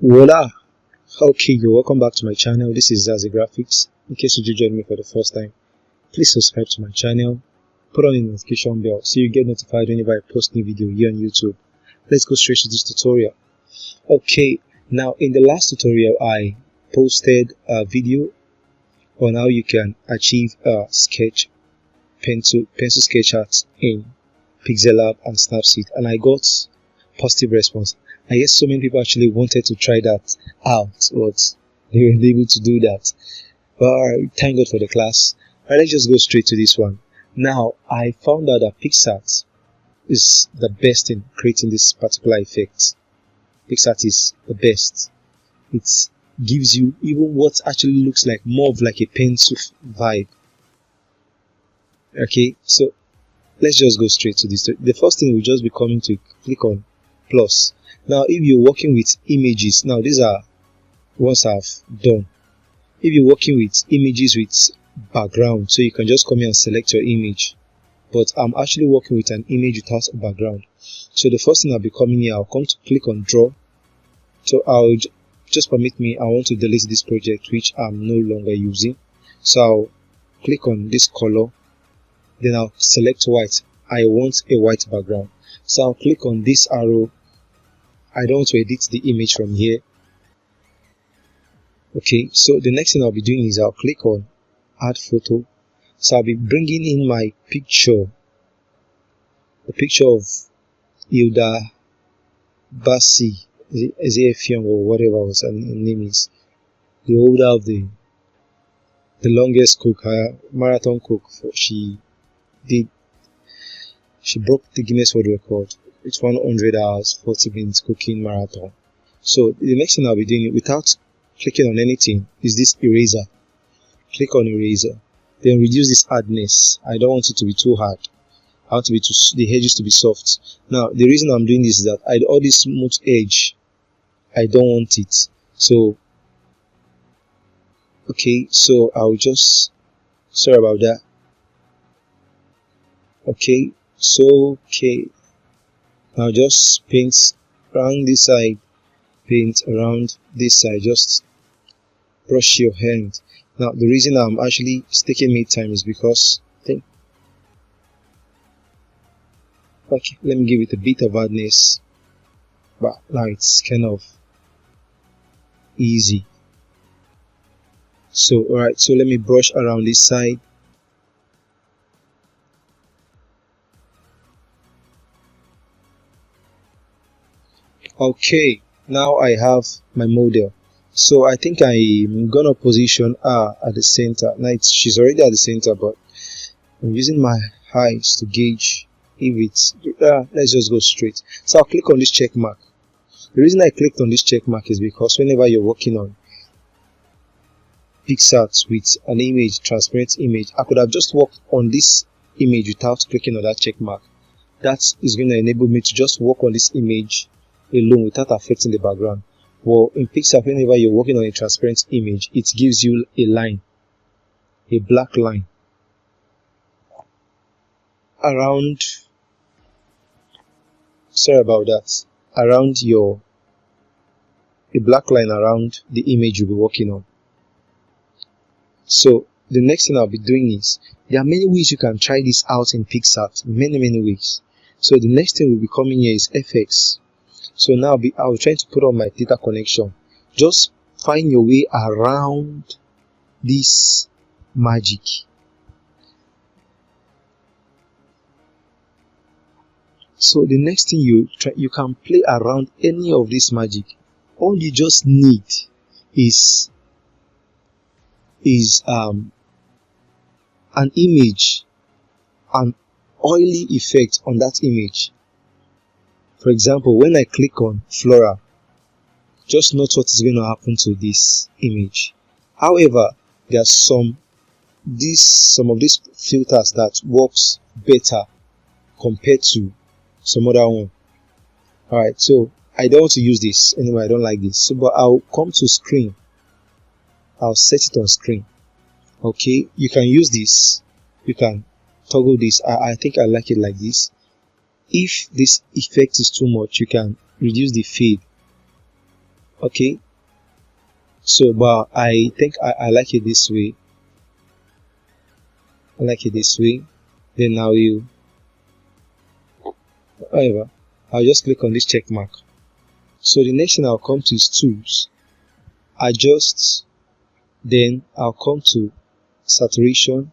Voila! Okay, you're welcome back to my channel. This is Zazie Graphics. In case you just joined me for the first time, please subscribe to my channel, put on the notification bell so you get notified whenever I post new video here on YouTube. Let's go straight to this tutorial. Okay, now in the last tutorial I posted a video on how you can achieve a pencil sketch art in Pixellab and Snapseed, and I got positive response. I guess so many people actually wanted to try that out, but they weren't able to do that. But thank God for the class. Alright, let's just go straight to this one. Now, I found out that Picsart is the best in creating this particular effect. Picsart is the best. It gives you even what actually looks like more of like a pencil vibe. Okay, so let's just go straight to this. The first thing will just be coming to click on plus. Now, if you're working with images, now these are ones I've done. If you're working with images with background, so you can just come here and select your image. But I'm actually working with an image without a background. So the first thing I'll be coming here, I'll come to click on draw. So I'll just permit me, I want to delete this project which I'm no longer using. So I'll click on this color. Then I'll select white. I want a white background. So I'll click on this arrow. I don't want to edit the image from here. Okay, so the next thing I'll be doing is I'll click on add photo. So I'll be bringing in my picture, the picture of Hilda Bassi, Ezefion or whatever was her name is, the holder of the longest cook, marathon cook. She broke the Guinness World Record. It's 100 hours, 40 minutes cooking marathon. So the next thing I'll be doing without clicking on anything is this eraser. Click on eraser. Then reduce this hardness. I don't want it to be too hard. I want the edges to be soft. Now the reason I'm doing this is that all this smooth edge, I don't want it. So okay, so I'll just, sorry about that. Okay, so now just paint around this side, paint around this side, just brush your hand. Now the reason I'm actually taking me time is because okay, let me give it a bit of hardness, but now it's kind of easy. So alright, so let me brush around this side. Okay, now I have my model. So I think I'm gonna position her at the center. Now she's already at the center, but I'm using my eyes to gauge if it's let's just go straight. So I'll click on this check mark. The reason I clicked on this check mark is because whenever you're working on Picsart with an image, transparent image, I could have just worked on this image without clicking on that check mark. That is going to enable me to just work on this image alone without affecting the background. Well, in Picsart, whenever you're working on a transparent image, it gives you a line, a black line around, sorry about that, around a black line around the image you'll be working on. So the next thing I'll be doing is, there are many ways you can try this out in Picsart, many ways. So the next thing will be coming here is FX. So now I'll be trying to put on my data connection. Just find your way around this magic. So the next thing you can play around any of this magic. All you just need is an image, an oily effect on that image. For example, when I click on Flora, just note what is going to happen to this image. However, there are some of these filters that works better compared to some other one. Alright, so I don't want to use this anyway. I don't like this. So, but I'll come to screen. I'll set it on screen. Okay, you can use this. You can toggle this. I think I like it like this. If this effect is too much, you can reduce the fade. Okay, so but I think I like it this way. I like it this way. Then now you, however, I'll just click on this check mark. So the next thing I'll come to is tools, adjust, then I'll come to saturation.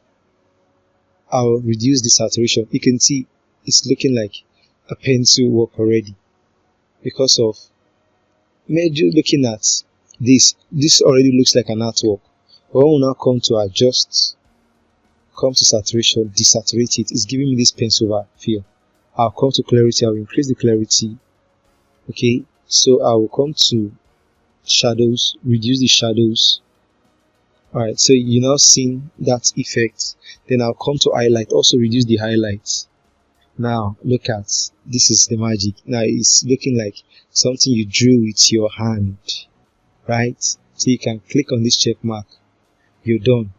I'll reduce the saturation. You can see it's looking like a pencil work already because of major looking at this already looks like an artwork. But when we now come to adjust, come to saturation, desaturate it, it's giving me this pencil feel. I'll come to clarity, I'll increase the clarity. Okay, so I will come to shadows, reduce the shadows. Alright, so you now seen that effect. Then I'll come to highlight, also reduce the highlights. Now look at this, is the magic. Now it's looking like something you drew with your hand, right? So you can click on this check mark, you're done.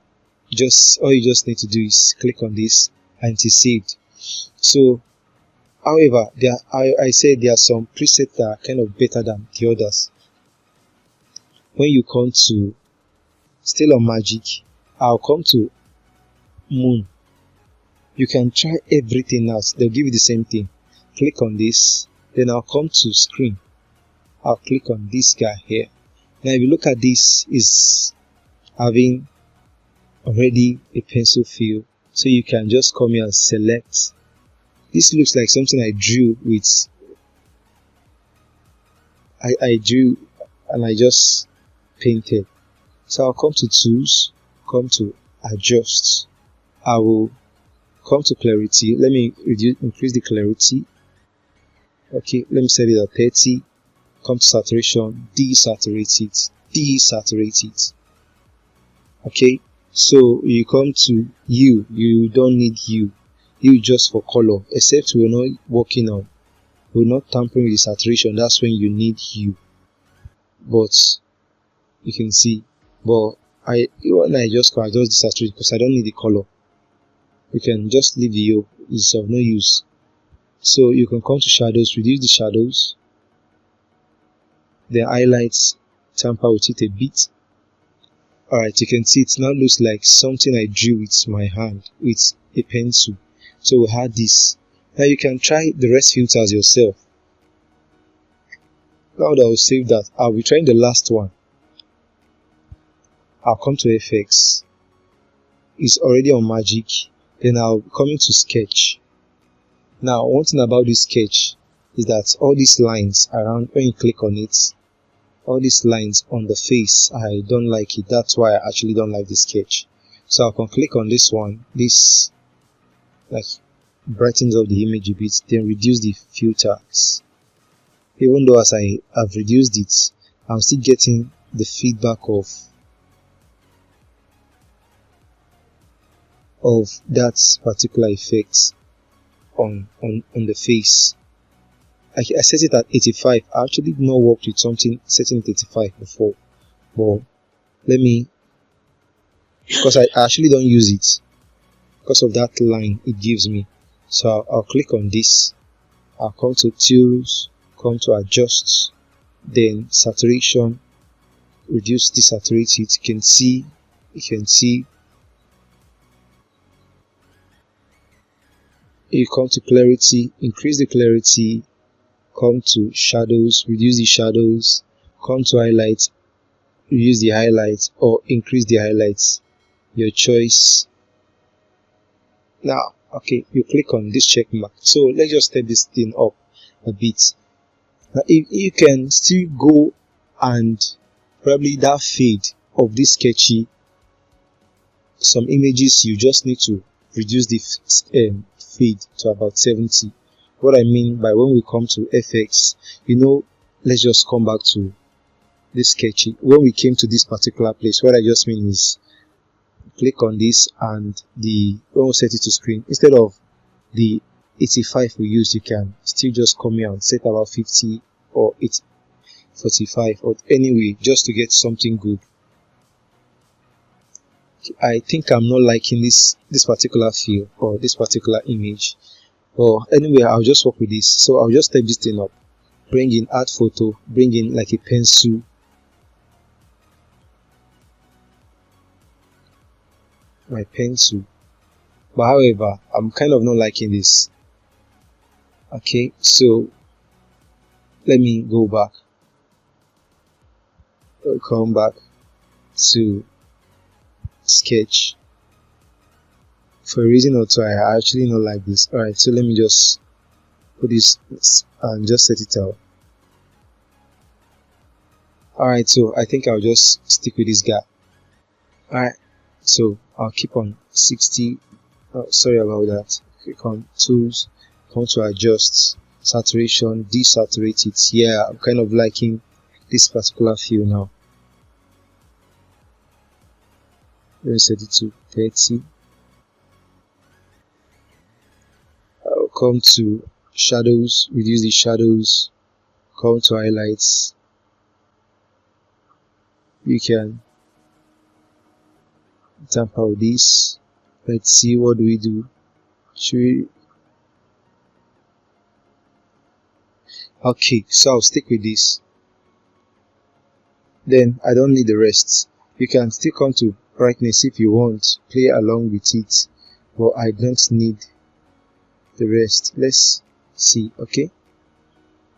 Just all you just need to do is click on this and it's saved. So however, I said there are some presets that are kind of better than the others. When you come to still on magic, I'll come to moon. You can try everything else, they'll give you the same thing. Click on this, then I'll come to screen. I'll click on this guy here. Now if you look at this, is having already a pencil feel, so you can just come here and select. This looks like something I drew with I drew and I just painted. So I'll come to tools, come to adjust. I will come to clarity. Let me increase the clarity. Okay, let me set it at 30. Come to saturation, desaturate it, desaturate it. Okay, so you come to hue. You don't need hue just for color, except we're not working on, we're not tampering with the saturation. That's when you need hue. But you can see, but when I just adjust the saturation because I don't need the color. You can just leave the hue, it's of no use. So you can come to shadows, reduce the shadows, the highlights, tamper with it a bit. Alright, you can see it now looks like something I drew with my hand with a pencil. So we had this. Now you can try the rest filters yourself. Now that I'll save that, I'll be trying the last one. I'll come to FX. It's already on magic. Then I'll come into sketch. Now one thing about this sketch is that all these lines around, when you click on it, all these lines on the face, I don't like it. That's why I actually don't like the sketch. So I can click on this one, this like brightens up the image a bit, then reduce the filters. Even though as I have reduced it, I'm still getting the feedback of that particular effect on the face. I set it at 85. I actually not worked with something setting it 85 before, but let me, because I actually don't use it because of that line it gives me. So I'll click on this. I'll come to tools, come to adjust, then saturation, reduce, desaturate it. You can see. You come to clarity, increase the clarity, come to shadows, reduce the shadows, come to highlights, reduce the highlights or increase the highlights, your choice. Now, okay, you click on this check mark. So let's just step this thing up a bit. Now, if you can still go and probably that fade of this sketchy, some images you just need to reduce the fade to about 70. What I mean by when we come to FX, let's just come back to this sketchy. When we came to this particular place, what I just mean is click on this and when we set it to screen, instead of the 85 we used, you can still just come here and set about 50 or 45 or anyway, just to get something good. I think I'm not liking this particular feel or this particular image. Or anyway, I'll just work with this. So I'll just type this thing up, bring in add photo, bring in like a pencil, my pencil. But however, I'm kind of not liking this. Okay, so let me go back. I'll come back to sketch. For a reason or two, I actually not like this. Alright, so let me just put this and just set it out. Alright, so I think I'll just stick with this guy. Alright, so I'll keep on 60. Oh, sorry about that. Click on tools, come to adjust, saturation, desaturate it. Yeah, I'm kind of liking this particular feel now. Let me set it to 30. I'll come to shadows, reduce the shadows, come to highlights. You can tamper with this. Let's see, what do we do? Should we? Okay, so I'll stick with this. Then I don't need the rest. You can still come to brightness if you want, play along with it, but I don't need the rest. Let's see. Okay,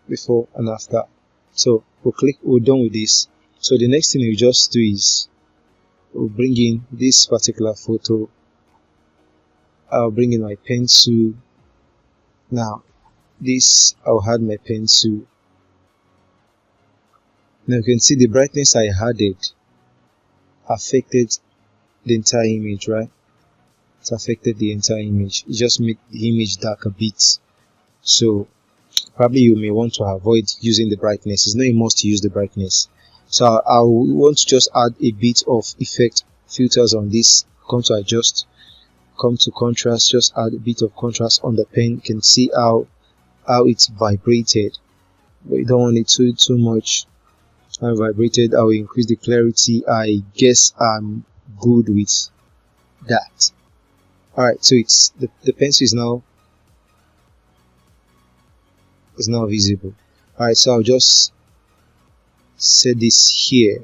before and after. So we're done with this. So the next thing we just do is we'll bring in this particular photo. I'll bring in my pencil. Now this, I'll add my pencil. Now you can see the brightness I added affected the entire image, right? It affected the entire image. It just made the image dark a bit. So probably you may want to avoid using the brightness. It's not a must to use the brightness. So I want to just add a bit of effect filters on this. Come to adjust, come to contrast, just add a bit of contrast on the pen. You can see how it's vibrated, but you don't want it too much. How vibrated, I will increase the clarity. I guess I'm good with that. Alright, so it's the pencil is now visible. Alright, so I'll just set this here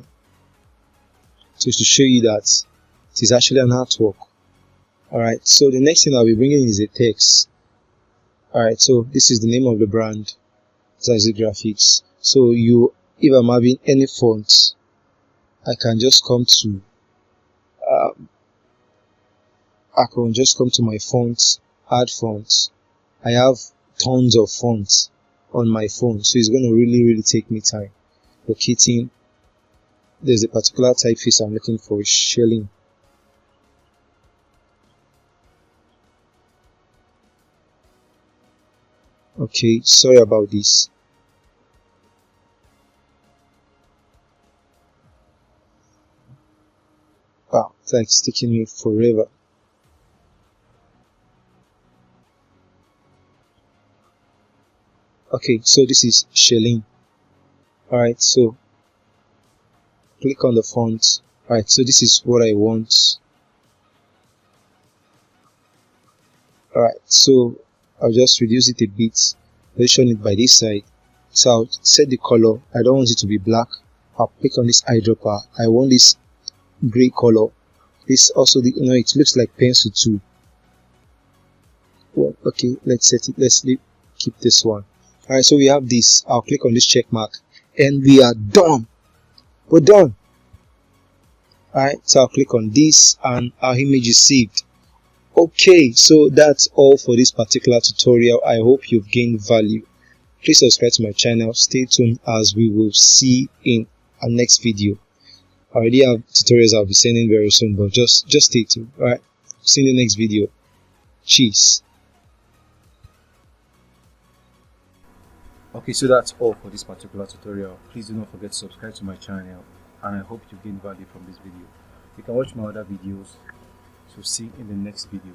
so to show you that it is actually an artwork. Alright, so the next thing I'll be bringing is a text. Alright, so this is the name of the brand, Zazie Graphics. So if I'm having any fonts, I can just come to my fonts, add fonts. I have tons of fonts on my phone, so it's going to really take me time locating. There's a particular typeface I'm looking for, Shelling. Okay, sorry about this. Wow, it's like it's taking me forever. Okay, so this is Shelling. Alright, so click on the font. Alright, so this is what I want. Alright, so I'll just reduce it a bit, position it by this side. So I'll set the color. I don't want it to be black. I'll click on this eyedropper. I want this gray color. This also, it looks like pencil too. Well, okay, let's set it. Let's keep this one. Alright, so we have this. I'll click on this check mark and we are done. We're done. Alright, so I'll click on this and our image is saved. Okay, so that's all for this particular tutorial. I hope you've gained value. Please subscribe to my channel. Stay tuned as we will see in our next video. I already have tutorials I'll be sending very soon, but just stay tuned. Alright, see you in the next video. Cheers. Okay, so that's all for this particular tutorial. Please do not forget to subscribe to my channel, and I hope you gain value from this video. You can watch my other videos. So see you in the next video.